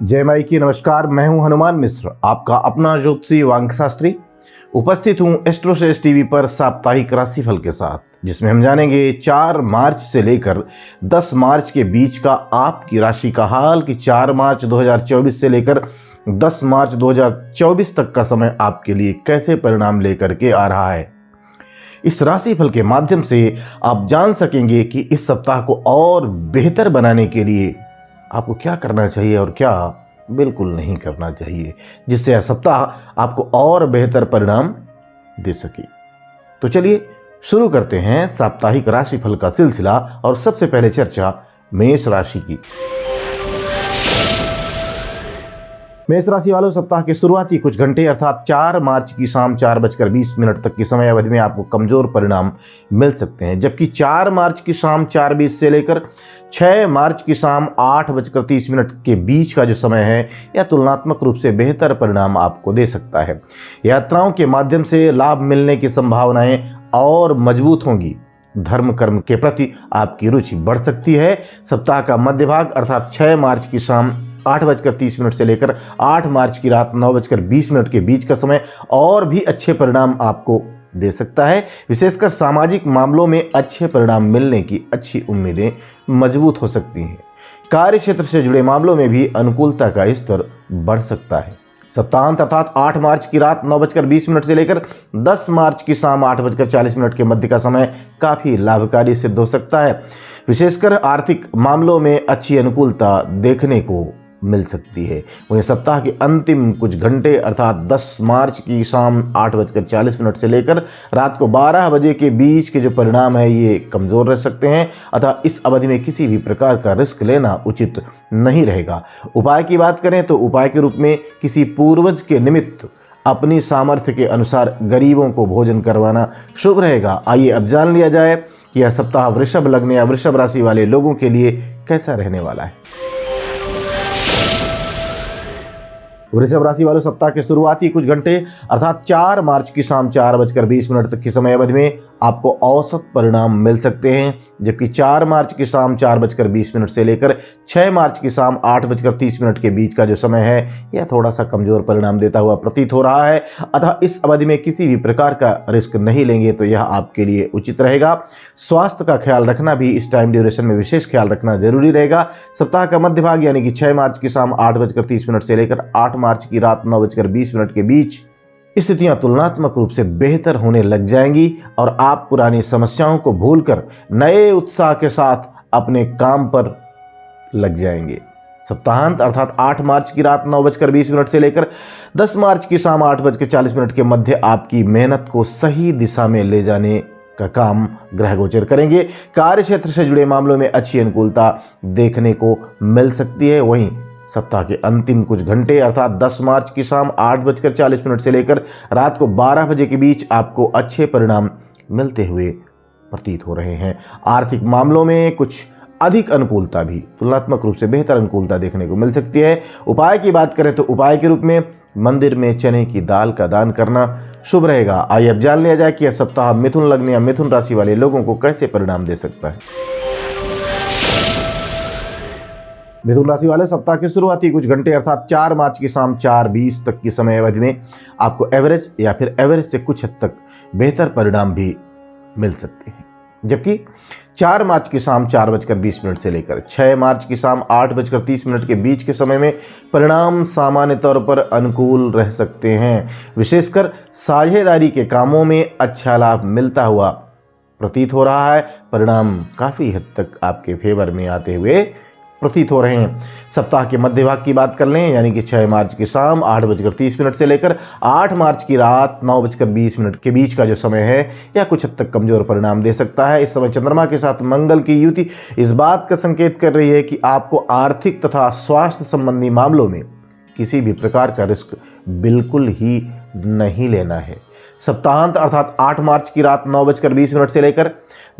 जय माई की नमस्कार। मैं हूं हनुमान मिश्र, आपका अपना ज्योतिषी वांग शास्त्री। उपस्थित हूं एस्ट्रोसेस टीवी पर साप्ताहिक राशिफल के साथ, जिसमें हम जानेंगे 4 मार्च से लेकर 10 मार्च के बीच का आपकी राशि का हाल कि 4 मार्च 2024 से लेकर 10 मार्च 2024 तक का समय आपके लिए कैसे परिणाम लेकर के आ रहा है। इस राशिफल के माध्यम से आप जान सकेंगे कि इस सप्ताह को और बेहतर बनाने के लिए आपको क्या करना चाहिए और क्या बिल्कुल नहीं करना चाहिए, जिससे यह सप्ताह आपको और बेहतर परिणाम दे सके। तो चलिए शुरू करते हैं साप्ताहिक राशिफल का सिलसिला और सबसे पहले चर्चा मेष राशि की। मेष राशि वालों, सप्ताह के शुरुआती कुछ घंटे अर्थात 4 मार्च की शाम 4:20 तक की समय अवधि में आपको कमजोर परिणाम मिल सकते हैं, जबकि 4 मार्च की शाम 4:20 से लेकर 6 मार्च की शाम 8:30 के बीच का जो समय है यह तुलनात्मक रूप से बेहतर परिणाम आपको दे सकता है। यात्राओं के माध्यम से लाभ मिलने की संभावनाएं और मजबूत होंगी। धर्म कर्म के प्रति आपकी रुचि बढ़ सकती है। सप्ताह का मध्य भाग अर्थात 6 मार्च की शाम 8:30 से लेकर 8 मार्च की रात 9:20 के बीच का समय और भी अच्छे परिणाम आपको दे सकता है। विशेषकर सामाजिक मामलों में अच्छे परिणाम मिलने की अच्छी उम्मीदें मजबूत हो सकती हैं। कार्य क्षेत्र से जुड़े मामलों में भी अनुकूलता का स्तर बढ़ सकता है। सप्ताहांत अर्थात 8 मार्च की रात 9:20 से लेकर 10 मार्च की शाम 8:40 के मध्य का समय काफ़ी लाभकारी सिद्ध हो सकता है। विशेषकर आर्थिक मामलों में अच्छी अनुकूलता देखने को मिल सकती है। वहीं सप्ताह के अंतिम कुछ घंटे अर्थात 10 मार्च की शाम 8:40 से लेकर रात को 12 बजे के बीच के जो परिणाम है ये कमज़ोर रह सकते हैं, अतः इस अवधि में किसी भी प्रकार का रिस्क लेना उचित नहीं रहेगा। उपाय की बात करें तो उपाय के रूप में किसी पूर्वज के निमित्त अपनी सामर्थ्य के अनुसार गरीबों को भोजन करवाना शुभ रहेगा। आइए अब जान लिया जाए कि यह सप्ताह वृषभ लग्न या वृषभ राशि वाले लोगों के लिए कैसा रहने वाला है। वृषभ राशि वालों, सप्ताह के शुरुआती कुछ घंटे अर्थात 4 मार्च की शाम 4:20 तक की समय अवधि में आपको औसत परिणाम मिल सकते हैं, जबकि 4 मार्च की शाम 4:20 से लेकर 6 मार्च की शाम 8:30 के बीच का जो समय है यह थोड़ा सा कमजोर परिणाम देता हुआ प्रतीत हो रहा है। अतः इस अवधि में किसी भी प्रकार का रिस्क नहीं लेंगे तो यह आपके लिए उचित रहेगा। स्वास्थ्य का ख्याल रखना भी इस टाइम ड्यूरेशन में विशेष ख्याल रखना जरूरी रहेगा। सप्ताह का मध्य भाग यानी कि 6 मार्च की शाम 8:30 से लेकर 8 मार्च की रात 9:20 के बीच स्थितियां तुलनात्मक रूप से बेहतर होने लग जाएंगी और आप पुरानी समस्याओं को भूलकर नए उत्साह के साथ अपने काम पर लग जाएंगे। सप्ताहांत अर्थात 8 मार्च की रात 9:20 से लेकर 10 मार्च की शाम 8:40 के मध्य आपकी मेहनत को सही दिशा में ले जाने का काम ग्रह गोचर करेंगे। कार्य क्षेत्र से जुड़े मामलों में अच्छी अनुकूलता देखने को मिल सकती है। वहीं सप्ताह के अंतिम कुछ घंटे अर्थात 10 मार्च की शाम 8:40 से लेकर रात को 12 बजे के बीच आपको अच्छे परिणाम मिलते हुए प्रतीत हो रहे हैं। आर्थिक मामलों में कुछ अधिक अनुकूलता भी तुलनात्मक रूप से बेहतर अनुकूलता देखने को मिल सकती है। उपाय की बात करें तो उपाय के रूप में मंदिर में चने की दाल का दान करना शुभ रहेगा। आइए अब जान लिया जाए कि यह सप्ताह मिथुन लग्न या मिथुन राशि वाले लोगों को कैसे परिणाम दे सकता है। मिथुन राशि वाले, सप्ताह के शुरुआती कुछ घंटे अर्थात 4 मार्च की शाम 4:20 तक की समय अवधि में आपको एवरेज या फिर एवरेज से कुछ हद तक बेहतर परिणाम भी मिल सकते हैं, जबकि 4 मार्च की शाम 4:20 से लेकर 6 मार्च की शाम 8:30 के बीच के समय में परिणाम सामान्य तौर पर अनुकूल रह सकते हैं। विशेषकर साझेदारी के कामों में अच्छा लाभ मिलता हुआ प्रतीत हो रहा है। परिणाम काफ़ी हद तक आपके फेवर में आते हुए प्रतीत हो रहे हैं। सप्ताह के मध्य भाग की बात कर लें यानी कि 6 मार्च की शाम 8:30 से लेकर 8 मार्च की रात 9:20 के बीच का जो समय है यह कुछ हद तक कमजोर परिणाम दे सकता है। इस समय चंद्रमा के साथ मंगल की युति इस बात का संकेत कर रही है कि आपको आर्थिक तथा स्वास्थ्य संबंधी मामलों में किसी भी प्रकार का रिस्क बिल्कुल ही नहीं लेना है। सप्ताहांत अर्थात 8 मार्च की रात 9:20 से लेकर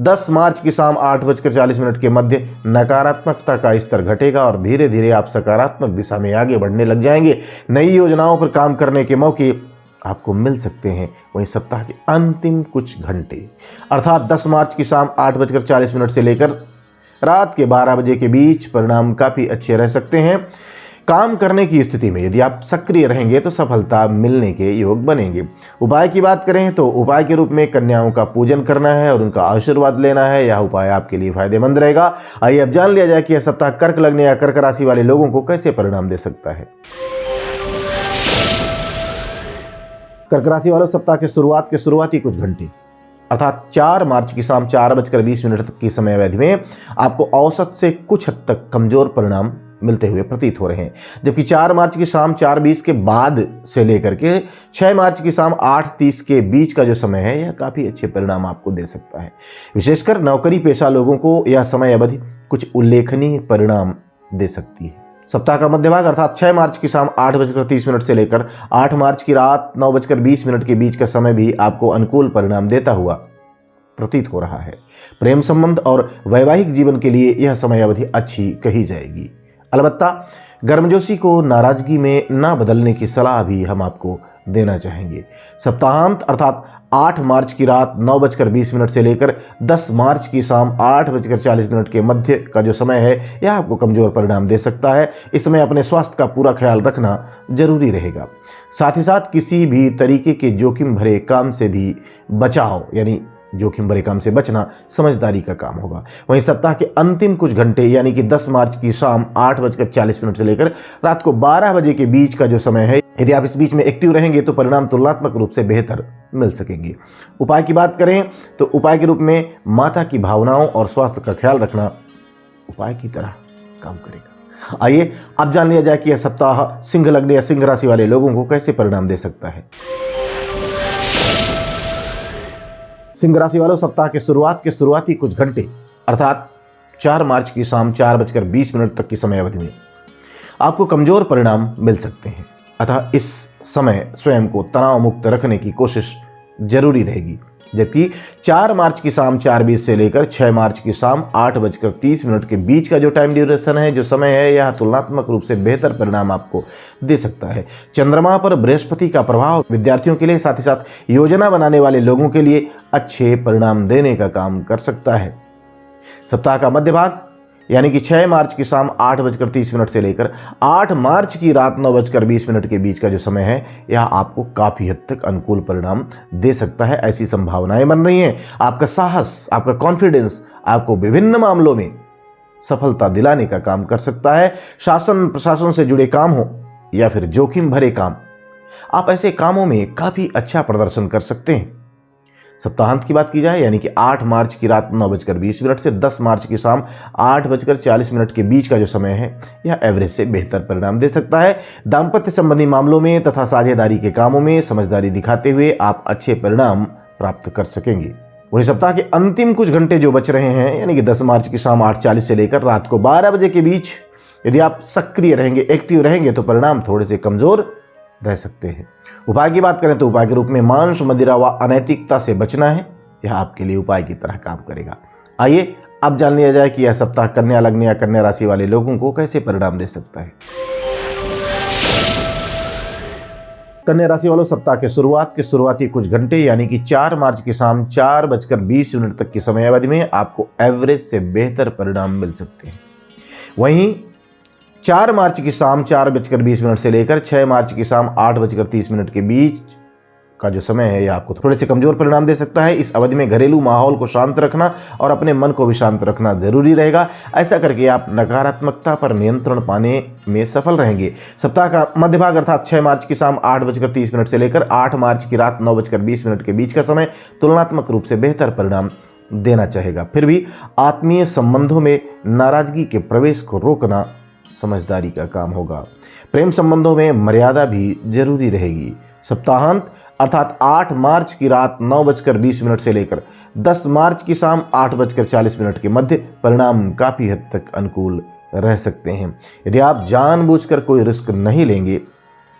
10 मार्च की शाम 8:40 के मध्य नकारात्मकता का स्तर घटेगा और धीरे धीरे आप सकारात्मक दिशा में आगे बढ़ने लग जाएंगे। नई योजनाओं पर काम करने के मौके आपको मिल सकते हैं। वहीं सप्ताह के अंतिम कुछ घंटे अर्थात 10 मार्च की शाम 8:40 से लेकर रात के 12 बजे के बीच परिणाम काफ़ी अच्छे रह सकते हैं। काम करने की स्थिति में यदि आप सक्रिय रहेंगे तो सफलता मिलने के योग बनेंगे। उपाय की बात करें तो उपाय के रूप में कन्याओं का पूजन करना है और उनका आशीर्वाद लेना है। यह उपाय आपके लिए फायदेमंद रहेगा। आइए अब जान लिया जाए कि यह सप्ताह कर्क लग्न या कर्क राशि वाले लोगों को कैसे परिणाम दे सकता है। कर्क राशि वालों, सप्ताह के शुरुआती कुछ घंटे अर्थात 4 मार्च की शाम 4:20 तक की समय अवधि में आपको औसत से कुछ हद तक कमजोर परिणाम मिलते हुए प्रतीत हो रहे हैं, जबकि 4 मार्च की शाम 4:20 के बाद से लेकर के 6 मार्च की शाम 8:30 के बीच का जो समय है यह काफ़ी अच्छे परिणाम आपको दे सकता है। विशेषकर नौकरी पेशा लोगों को यह समय अवधि कुछ उल्लेखनीय परिणाम दे सकती है। सप्ताह का मध्य भाग अर्थात 6 मार्च की शाम 8:30 से लेकर 8 मार्च की रात 9:20 के बीच का समय भी आपको अनुकूल परिणाम देता हुआ प्रतीत हो रहा है। प्रेम संबंध और वैवाहिक जीवन के लिए यह समय अवधि अच्छी कही जाएगी। अलबत्ता गर्मजोशी को नाराजगी में ना बदलने की सलाह भी हम आपको देना चाहेंगे। सप्ताहांत अर्थात 8 मार्च की रात 9:20 से लेकर 10 मार्च की शाम 8:40 के मध्य का जो समय है यह आपको कमजोर परिणाम दे सकता है। इस समय अपने स्वास्थ्य का पूरा ख्याल रखना जरूरी रहेगा। साथ ही साथ किसी भी तरीके के जोखिम भरे काम से भी बचाव, यानी जोखिम भरे काम से बचना समझदारी का काम होगा। वहीं सप्ताह के अंतिम कुछ घंटे यानी कि 10 मार्च की शाम 8:40 से लेकर रात को 12 बजे के बीच का जो समय है, यदि आप इस बीच में एक्टिव रहेंगे तो परिणाम तुलनात्मक रूप से बेहतर मिल सकेंगे। उपाय की बात करें तो उपाय के रूप में माता की भावनाओं और स्वास्थ्य का ख्याल रखना उपाय की तरह काम करेगा। आइए अब जान लिया जाए कि यह सप्ताह सिंह लग्न या सिंह राशि वाले लोगों को कैसे परिणाम दे सकता है। सिंह राशि वालों, सप्ताह के शुरुआती कुछ घंटे अर्थात 4 मार्च की शाम 4:20 तक की समय अवधि में आपको कमजोर परिणाम मिल सकते हैं। अतः इस समय स्वयं को तनाव मुक्त रखने की कोशिश जरूरी रहेगी। जबकि 4 मार्च की शाम 4:20 से लेकर 6 मार्च की शाम 8:30 के बीच का जो टाइम ड्यूरेशन है, जो समय है, यह तुलनात्मक रूप से बेहतर परिणाम आपको दे सकता है। चंद्रमा पर बृहस्पति का प्रभाव विद्यार्थियों के लिए, साथ ही साथ योजना बनाने वाले लोगों के लिए अच्छे परिणाम देने का काम कर सकता है। सप्ताह का मध्य भाग यानी कि 6 मार्च की शाम 8:30 से लेकर 8 मार्च की रात 9:20 के बीच का जो समय है यह आपको काफ़ी हद तक अनुकूल परिणाम दे सकता है। ऐसी संभावनाएं बन रही हैं। आपका साहस, आपका कॉन्फिडेंस आपको विभिन्न मामलों में सफलता दिलाने का काम कर सकता है। शासन प्रशासन से जुड़े काम हो या फिर जोखिम भरे काम, आप ऐसे कामों में काफ़ी अच्छा प्रदर्शन कर सकते हैं। सप्ताहांत की बात की जाए यानी कि 8 मार्च की रात 9:20 से 10 मार्च की शाम 8:40 के बीच का जो समय है यह एवरेज से बेहतर परिणाम दे सकता है। दाम्पत्य संबंधी मामलों में तथा साझेदारी के कामों में समझदारी दिखाते हुए आप अच्छे परिणाम प्राप्त कर सकेंगे। वहीं सप्ताह के अंतिम कुछ घंटे जो बच रहे हैं यानी कि 10 मार्च की शाम 8:40 से लेकर रात को 12 बजे के बीच यदि आप सक्रिय रहेंगे, एक्टिव रहेंगे तो परिणाम थोड़े से कमजोर रह सकते हैं। उपाय की बात करें तो उपाय के रूप में मांस, मदिरा व अनैतिकता से बचना है। यह आपके लिए उपाय की तरह काम करेगा। आइए अब जान लिया जाए कि यह सप्ताह कन्या लग्न या कन्या राशि वाले लोगों को कैसे परिणाम दे सकता है। कन्या राशि वालों, सप्ताह के शुरुआती कुछ घंटे यानी कि 4 मार्च की शाम 4:20 तक की समय अवधि में आपको एवरेज से बेहतर परिणाम मिल सकते हैं। वहीं 4 मार्च की शाम 4:20 से लेकर 6 मार्च की शाम 8:30 के बीच का जो समय है यह आपको थोड़े से कमजोर परिणाम दे सकता है। इस अवधि में घरेलू माहौल को शांत रखना और अपने मन को भी शांत रखना जरूरी रहेगा। ऐसा करके आप नकारात्मकता पर नियंत्रण पाने में सफल रहेंगे। सप्ताह का मध्य भाग अर्थात 6 मार्च की शाम 8:30 से लेकर 8 मार्च की रात 9:20 के बीच का समय तुलनात्मक रूप से बेहतर परिणाम देना चाहेगा। फिर भी आत्मीय संबंधों में नाराजगी के प्रवेश को रोकना समझदारी का काम होगा। प्रेम संबंधों में मर्यादा भी जरूरी रहेगी। सप्ताहांत अर्थात 8 मार्च की रात 9:20 से लेकर 10 मार्च की शाम 8:40 के मध्य परिणाम काफ़ी हद तक अनुकूल रह सकते हैं। यदि आप जानबूझकर कोई रिस्क नहीं लेंगे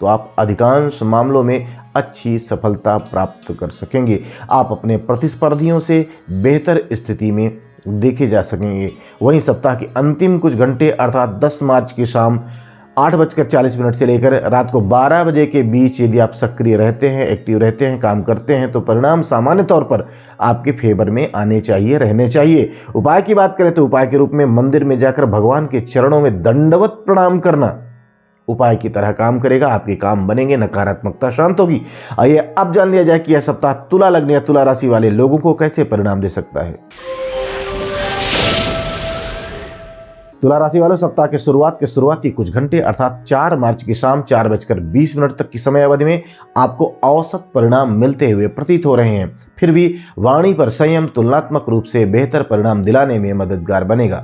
तो आप अधिकांश मामलों में अच्छी सफलता प्राप्त कर सकेंगे। आप अपने प्रतिस्पर्धियों से बेहतर स्थिति में देखे जा सकेंगे। वहीं सप्ताह के अंतिम कुछ घंटे अर्थात 10 मार्च की शाम 8:40 से लेकर रात को 12 बजे के बीच यदि आप सक्रिय रहते हैं, एक्टिव रहते हैं, काम करते हैं तो परिणाम सामान्य तौर पर आपके फेवर में आने चाहिए, रहने चाहिए। उपाय की बात करें तो उपाय के रूप में मंदिर में जाकर भगवान के चरणों में दंडवत प्रणाम करना उपाय की तरह काम करेगा, आपके काम बनेंगे, नकारात्मकता शांत होगी। आइए अब जान लिया जाए कि यह सप्ताह तुला लग्न या तुला राशि वाले लोगों को कैसे परिणाम दे सकता है। तुला राशि वालों, सप्ताह के शुरुआती कुछ घंटे अर्थात 4 मार्च की शाम 4:20 तक की समय अवधि में आपको औसत परिणाम मिलते हुए प्रतीत हो रहे हैं। फिर भी वाणी पर संयम तुलनात्मक रूप से बेहतर परिणाम दिलाने में मददगार बनेगा।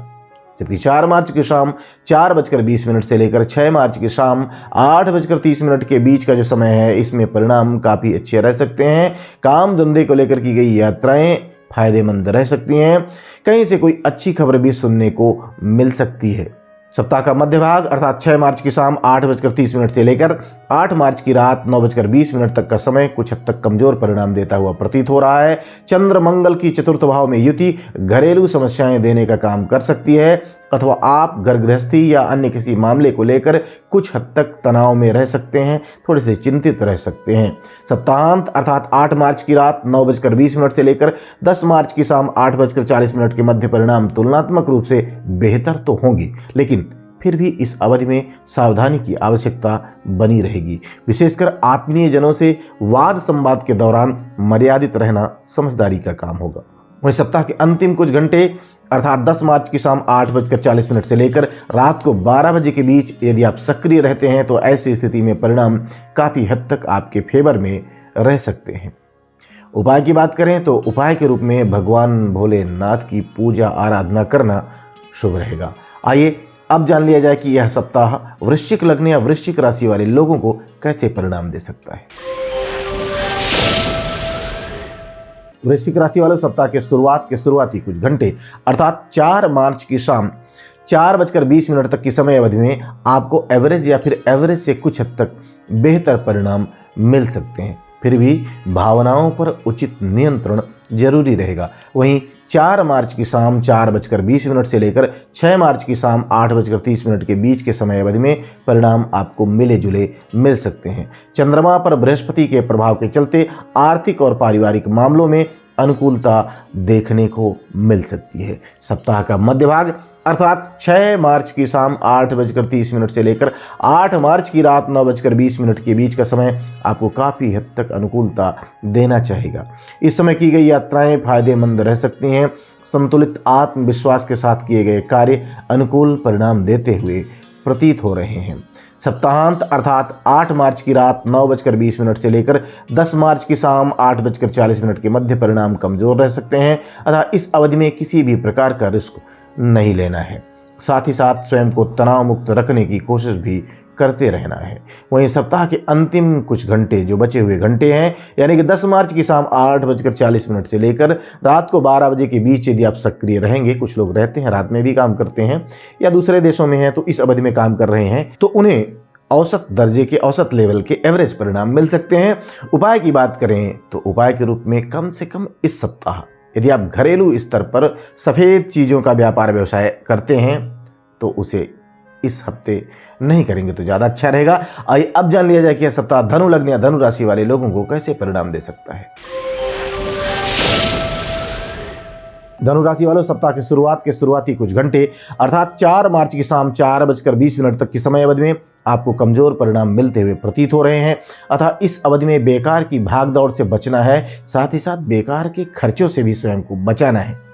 जबकि 4 मार्च की शाम 4:20 से लेकर 6 मार्च की शाम 8:30 के बीच का जो समय है, इसमें परिणाम काफ़ी अच्छे रह सकते हैं। काम धंधे को लेकर की गई यात्राएं फायदेमंद रह सकती हैं। कहीं से कोई अच्छी खबर भी सुनने को मिल सकती है। सप्ताह का मध्य भाग अर्थात 6 मार्च की शाम 8:30 से लेकर 8 मार्च की रात 9:20 तक का समय कुछ हद तक कमजोर परिणाम देता हुआ प्रतीत हो रहा है। चंद्र मंगल की चतुर्थ भाव में युति घरेलू समस्याएं देने का काम कर सकती है, अथवा आप घर गृहस्थी या अन्य किसी मामले को लेकर कुछ हद तक तनाव में रह सकते हैं, थोड़े से चिंतित रह सकते हैं। सप्ताहांत अर्थात 8 मार्च की रात 9:20 से लेकर 10 मार्च की शाम 8:40 के मध्य परिणाम तुलनात्मक रूप से बेहतर तो होंगे, लेकिन फिर भी इस अवधि में सावधानी की आवश्यकता बनी रहेगी। विशेषकर आत्मीय जनों से वाद संवाद के दौरान मर्यादित रहना समझदारी का काम होगा। वहीं सप्ताह के अंतिम कुछ घंटे अर्थात 10 मार्च की शाम 8:40 से लेकर रात को 12 बजे के बीच यदि आप सक्रिय रहते हैं तो ऐसी स्थिति में परिणाम काफ़ी हद तक आपके फेवर में रह सकते हैं। उपाय की बात करें तो उपाय के रूप में भगवान भोलेनाथ की पूजा आराधना करना शुभ रहेगा। आइए अब जान लिया जाए कि यह सप्ताह वृश्चिक लग्न या वृश्चिक राशि वाले लोगों को कैसे परिणाम दे सकता है। वृश्चिक राशि वालों, सप्ताह के शुरुआती कुछ घंटे अर्थात 4 मार्च की शाम 4:20 तक की समय अवधि में आपको एवरेज या फिर एवरेज से कुछ हद तक बेहतर परिणाम मिल सकते हैं। फिर भी भावनाओं पर उचित नियंत्रण जरूरी रहेगा। वहीं 4 मार्च की शाम 4:20 से लेकर 6 मार्च की शाम 8:30 के बीच के समय अवधि में परिणाम आपको मिले जुले मिल सकते हैं। चंद्रमा पर बृहस्पति के प्रभाव के चलते आर्थिक और पारिवारिक मामलों में अनुकूलता देखने को मिल सकती है। सप्ताह का मध्य भाग अर्थात 6 मार्च की शाम 8:30 से लेकर 8 मार्च की रात 9:20 के बीच का समय आपको काफ़ी हद तक अनुकूलता देना चाहेगा। इस समय की गई यात्राएं फायदेमंद रह सकती हैं। संतुलित आत्मविश्वास के साथ किए गए कार्य अनुकूल परिणाम देते हुए प्रतीत हो रहे हैं। सप्ताहांत अर्थात 8 मार्च की रात 9:20 से लेकर 10 मार्च की शाम 8:40 के मध्य परिणाम कमजोर रह सकते हैं, अतः इस अवधि में किसी भी प्रकार का रिस्क नहीं लेना है। साथ ही साथ स्वयं को तनाव मुक्त रखने की कोशिश भी करते रहना है। वहीं सप्ताह के अंतिम कुछ घंटे जो बचे हुए घंटे हैं, यानी कि 10 मार्च की शाम 8:40 से लेकर रात को 12 बजे के बीच यदि आप सक्रिय रहेंगे, कुछ लोग रहते हैं रात में भी काम करते हैं या दूसरे देशों में हैं तो इस अवधि में काम कर रहे हैं, तो उन्हें औसत दर्जे के औसत लेवल के एवरेज परिणाम मिल सकते हैं। उपाय की बात करें तो उपाय के रूप में कम से कम इस सप्ताह यदि आप घरेलू स्तर पर सफ़ेद चीज़ों का व्यापार व्यवसाय करते हैं तो उसे इस हफ्ते नहीं करेंगे तो ज़्यादा अच्छा रहेगा। आइए अब जान लिया जाए कि यह सप्ताह धनु लग्न या धनु राशि वाले लोगों को कैसे परिणाम दे सकता है। धनु राशि वालों, सप्ताह के शुरुआती कुछ घंटे अर्थात 4 मार्च की शाम 4:20 तक की समय अवधि में आपको कमजोर परिणाम मिलते हुए प्रतीत हो रहे हैं, अतः इस अवधि में बेकार की भागदौड़ से बचना है, साथ ही साथ बेकार के खर्चों से भी स्वयं को बचाना है।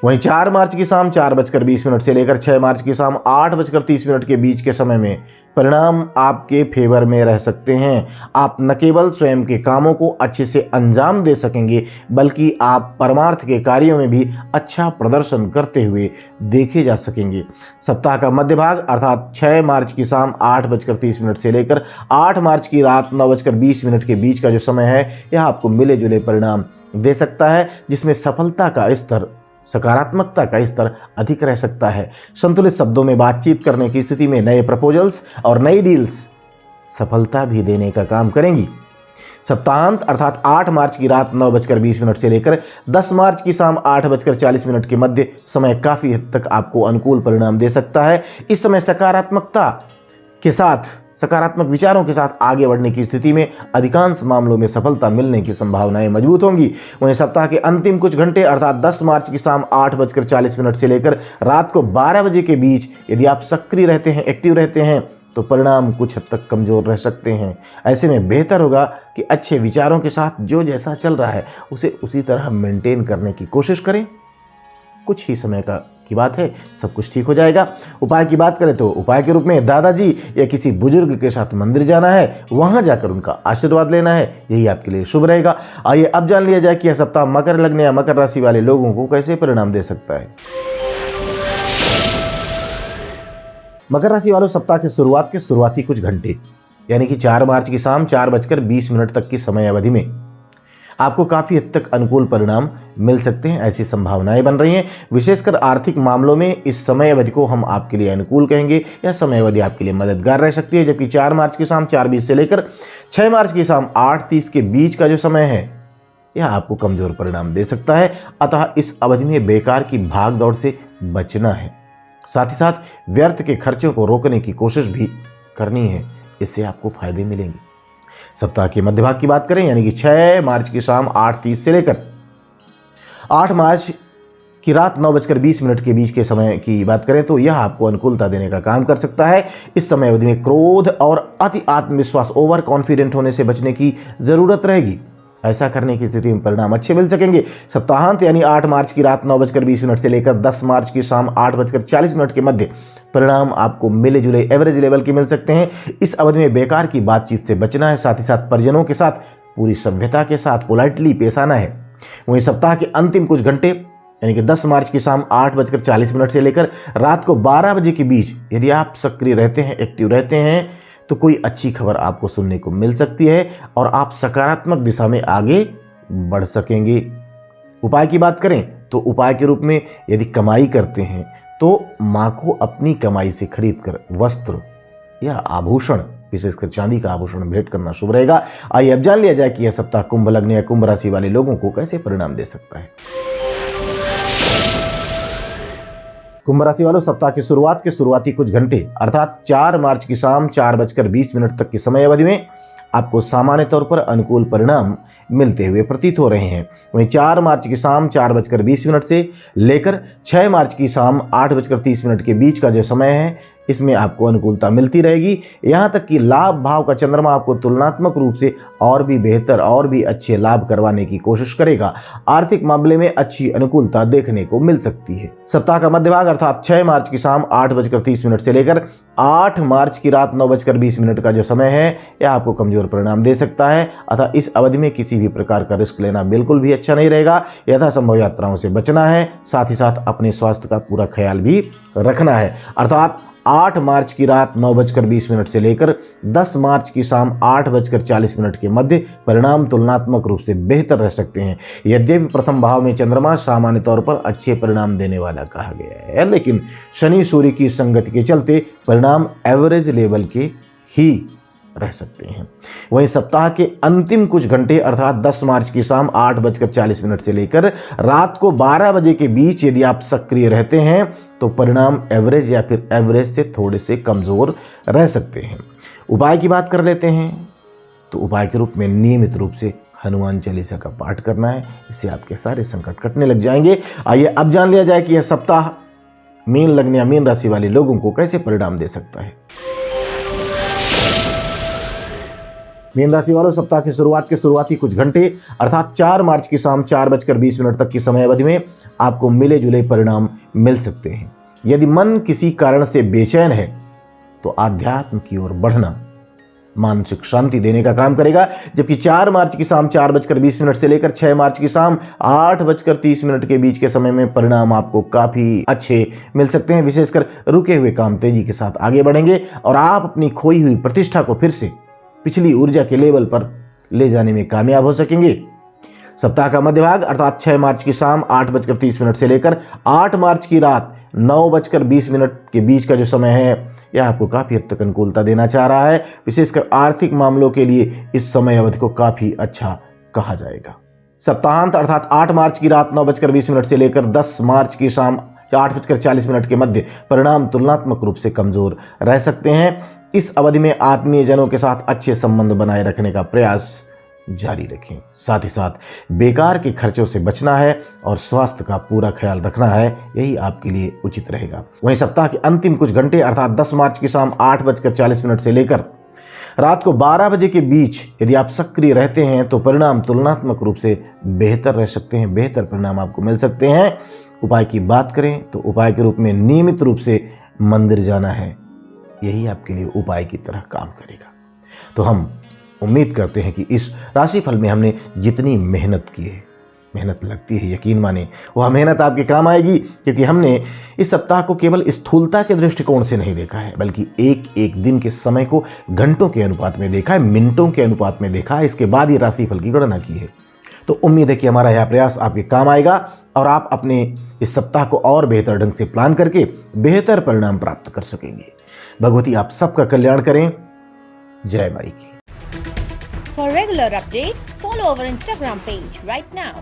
वहीं 4 मार्च की शाम 4:20 से लेकर 6 मार्च की शाम 8:30 के बीच के समय में परिणाम आपके फेवर में रह सकते हैं। आप न केवल स्वयं के कामों को अच्छे से अंजाम दे सकेंगे, बल्कि आप परमार्थ के कार्यों में भी अच्छा प्रदर्शन करते हुए देखे जा सकेंगे। सप्ताह का मध्य भाग अर्थात 6 मार्च की शाम 8:30 से लेकर 8 मार्च की रात 9:20 के बीच का जो समय है, यह आपको मिले जुले परिणाम दे सकता है, जिसमें सफलता का स्तर, सकारात्मकता का स्तर अधिक रह सकता है। संतुलित शब्दों में बातचीत करने की स्थिति में नए प्रपोजल्स और नई डील्स सफलता भी देने का काम करेंगी। सप्ताहांत अर्थात 8 मार्च की रात 9:20 से लेकर 10 मार्च की शाम 8:40 के मध्य समय काफ़ी हद तक आपको अनुकूल परिणाम दे सकता है। इस समय सकारात्मकता के साथ, सकारात्मक विचारों के साथ आगे बढ़ने की स्थिति में अधिकांश मामलों में सफलता मिलने की संभावनाएं मजबूत होंगी। वहीं सप्ताह के अंतिम कुछ घंटे अर्थात 10 मार्च की शाम 8:40 से लेकर रात को 12 बजे के बीच यदि आप सक्रिय रहते हैं, एक्टिव रहते हैं, तो परिणाम कुछ हद तक कमज़ोर रह सकते हैं। ऐसे में बेहतर होगा कि अच्छे विचारों के साथ जो जैसा चल रहा है उसे उसी तरह मेंटेन करने की कोशिश करें। कुछ ही समय की बात है, सब कुछ ठीक हो जाएगा। उपाय की बात करें तो उपाय के रूप में दादाजी या किसी बुजुर्ग के साथ मंदिर जाना है, वहां जाकर उनका आशीर्वाद लेना है, यही आपके लिए शुभ रहेगा। आइए अब जान लिया जाए कि यह सप्ताह मकर लग्न या मकर राशि वाले लोगों को कैसे परिणाम दे सकता है। मकर राशि वालों, सप्ताह के शुरुआती कुछ घंटे यानी कि 4 मार्च की शाम 4:20 तक की समय अवधि में आपको काफी हद तक अनुकूल परिणाम मिल सकते हैं, ऐसी संभावनाएं बन रही हैं। विशेषकर आर्थिक मामलों में इस समय अवधि को हम आपके लिए अनुकूल कहेंगे। यह समय अवधि आपके लिए मददगार रह सकती है। जबकि 4 मार्च की शाम 4:20 से लेकर 6 मार्च की शाम 8:30 के बीच का जो समय है, यह आपको कमजोर परिणाम दे सकता है। अतः इस अवधि में बेकार की भाग दौड़ से बचना है। साथ ही साथ व्यर्थ के खर्चों को रोकने की कोशिश भी करनी है, इससे आपको फायदे मिलेंगे। सप्ताह के मध्य भाग की बात करें यानी कि 6 मार्च की शाम 8:30 से लेकर 8 मार्च की रात 9:20 के बीच के समय की बात करें तो यह आपको अनुकूलता देने का काम कर सकता है। इस समय अवधि में क्रोध और अति आत्मविश्वास, ओवर कॉन्फिडेंट होने से बचने की जरूरत रहेगी। ऐसा करने की स्थिति में परिणाम अच्छे मिल सकेंगे। सप्ताहांत यानी 8 मार्च की रात 9:20 से लेकर 10 मार्च की शाम 8:40 के मध्य परिणाम आपको मिले जुले एवरेज लेवल के मिल सकते हैं। इस अवधि में बेकार की बातचीत से बचना है। साथ ही साथ परिजनों के साथ पूरी सभ्यता के साथ पोलाइटली पेश आना है। वहीं सप्ताह के अंतिम कुछ घंटे यानी कि 10 मार्च की शाम 8:40 से लेकर रात को 12 बजे के बीच यदि आप सक्रिय रहते हैं, एक्टिव रहते हैं, तो कोई अच्छी खबर आपको सुनने को मिल सकती है और आप सकारात्मक दिशा में आगे बढ़ सकेंगे। उपाय की बात करें तो उपाय के रूप में यदि कमाई करते हैं तो मां को अपनी कमाई से खरीदकर वस्त्र या आभूषण, विशेषकर चांदी का आभूषण भेंट करना शुभ रहेगा। आइए अब जान लिया जाए कि यह सप्ताह कुंभ लग्न या कुंभ राशि वाले लोगों को कैसे परिणाम दे सकता है। कुंभ राशि वालों, सप्ताह के शुरुआती कुछ घंटे अर्थात 4 मार्च की शाम 4:20 तक की समय अवधि में आपको सामान्य तौर पर अनुकूल परिणाम मिलते हुए प्रतीत हो रहे हैं। वहीं 4 मार्च की शाम 4:20 से लेकर 6 मार्च की शाम 8:30 के बीच का जो समय है, इसमें आपको अनुकूलता मिलती रहेगी। यहाँ तक कि लाभ भाव का चंद्रमा आपको तुलनात्मक रूप से और भी बेहतर और भी अच्छे लाभ करवाने की कोशिश करेगा। आर्थिक मामले में अच्छी अनुकूलता देखने को मिल सकती है। सप्ताह का मध्य भाग अर्थात 6 मार्च की शाम 8:30 से लेकर 8 मार्च की रात 9:20 का जो समय है, यह आपको कमजोर परिणाम दे सकता है। अतः इस अवधि में किसी भी प्रकार का रिस्क लेना बिल्कुल भी अच्छा नहीं रहेगा। यथासंभव यात्राओं से बचना है। साथ ही साथ अपने स्वास्थ्य का पूरा ख्याल भी रखना है। अर्थात 8 मार्च की रात 9:20 से लेकर 10 मार्च की शाम 8:40 के मध्य परिणाम तुलनात्मक रूप से बेहतर रह सकते हैं। यद्यपि प्रथम भाव में चंद्रमा सामान्य तौर पर अच्छे परिणाम देने वाला कहा गया है, लेकिन शनि सूर्य की संगति के चलते परिणाम एवरेज लेवल के ही रह सकते हैं। वहीं सप्ताह के अंतिम कुछ घंटे अर्थात 10 मार्च की शाम 8:40 से लेकर रात को 12 बजे के बीच यदि आप सक्रिय रहते हैं तो परिणाम एवरेज या फिर एवरेज से थोड़े से कमजोर रह सकते हैं। उपाय की बात कर लेते हैं तो उपाय के रूप में नियमित रूप से हनुमान चालीसा का पाठ करना है। इससे आपके सारे संकट कटने लग जाएंगे। आइए अब जान लिया जाए कि यह सप्ताह मीन लग्न या मीन राशि वाले लोगों को कैसे परिणाम दे सकता है। मीन राशि वालों, सप्ताह के शुरुआती कुछ घंटे अर्थात 4 मार्च की शाम 4:20 तक की समय अवधि में आपको मिले जुले परिणाम मिल सकते हैं। यदि मन किसी कारण से बेचैन है तो आध्यात्म की ओर बढ़ना मानसिक शांति देने का काम करेगा। जबकि 4 मार्च की शाम 4:20 से लेकर 6 मार्च की शाम 8:30 के बीच के समय में परिणाम आपको काफी अच्छे मिल सकते हैं। विशेषकर रुके हुए काम तेजी के साथ आगे बढ़ेंगे और आप अपनी खोई हुई प्रतिष्ठा को फिर से पिछली ऊर्जा के लेवल पर ले जाने में कामयाब हो सकेंगे। सप्ताह का मध्य भाग अर्थात 6 मार्च की शाम 8:30 से लेकर 8 मार्च की रात 9:20 के बीच का जो समय है, यह आपको काफी हद तक अनुकूलता देना चाह रहा है। विशेषकर आर्थिक मामलों के लिए इस समय अवधि को काफी अच्छा कहा जाएगा। सप्ताहांत अर्थात 8 मार्च की रात 9:20 से लेकर 10 मार्च की शाम 8:40 के मध्य परिणाम तुलनात्मक रूप से कमजोर रह सकते हैं। इस अवधि में आत्मीय जनों के साथ अच्छे संबंध बनाए रखने का प्रयास जारी रखें। साथ ही साथ बेकार के खर्चों से बचना है और स्वास्थ्य का पूरा ख्याल रखना है, यही आपके लिए उचित रहेगा। वहीं सप्ताह के अंतिम कुछ घंटे अर्थात 10 मार्च की शाम 8:40 से लेकर रात को 12 बजे के बीच यदि आप सक्रिय रहते हैं तो परिणाम तुलनात्मक रूप से बेहतर रह सकते हैं, बेहतर परिणाम आपको मिल सकते हैं। उपाय की बात करें तो उपाय के रूप में नियमित रूप से मंदिर जाना है, यही आपके लिए उपाय की तरह काम करेगा। तो हम उम्मीद करते हैं कि इस राशिफल में हमने जितनी मेहनत की है, मेहनत लगती है, यकीन माने वह मेहनत आपके काम आएगी, क्योंकि हमने इस सप्ताह को केवल स्थूलता के दृष्टिकोण से नहीं देखा है, बल्कि एक एक दिन के समय को घंटों के अनुपात में देखा है, मिनटों के अनुपात में देखा है, इसके बाद ही राशिफल की गणना की है। तो उम्मीद है कि हमारा यह प्रयास आपके काम आएगा और आप अपने इस सप्ताह को और बेहतर ढंग से प्लान करके बेहतर परिणाम प्राप्त कर सकेंगे। भगवती आप सबका कल्याण करें। जय माई की। For regular updates, follow our Instagram page right now.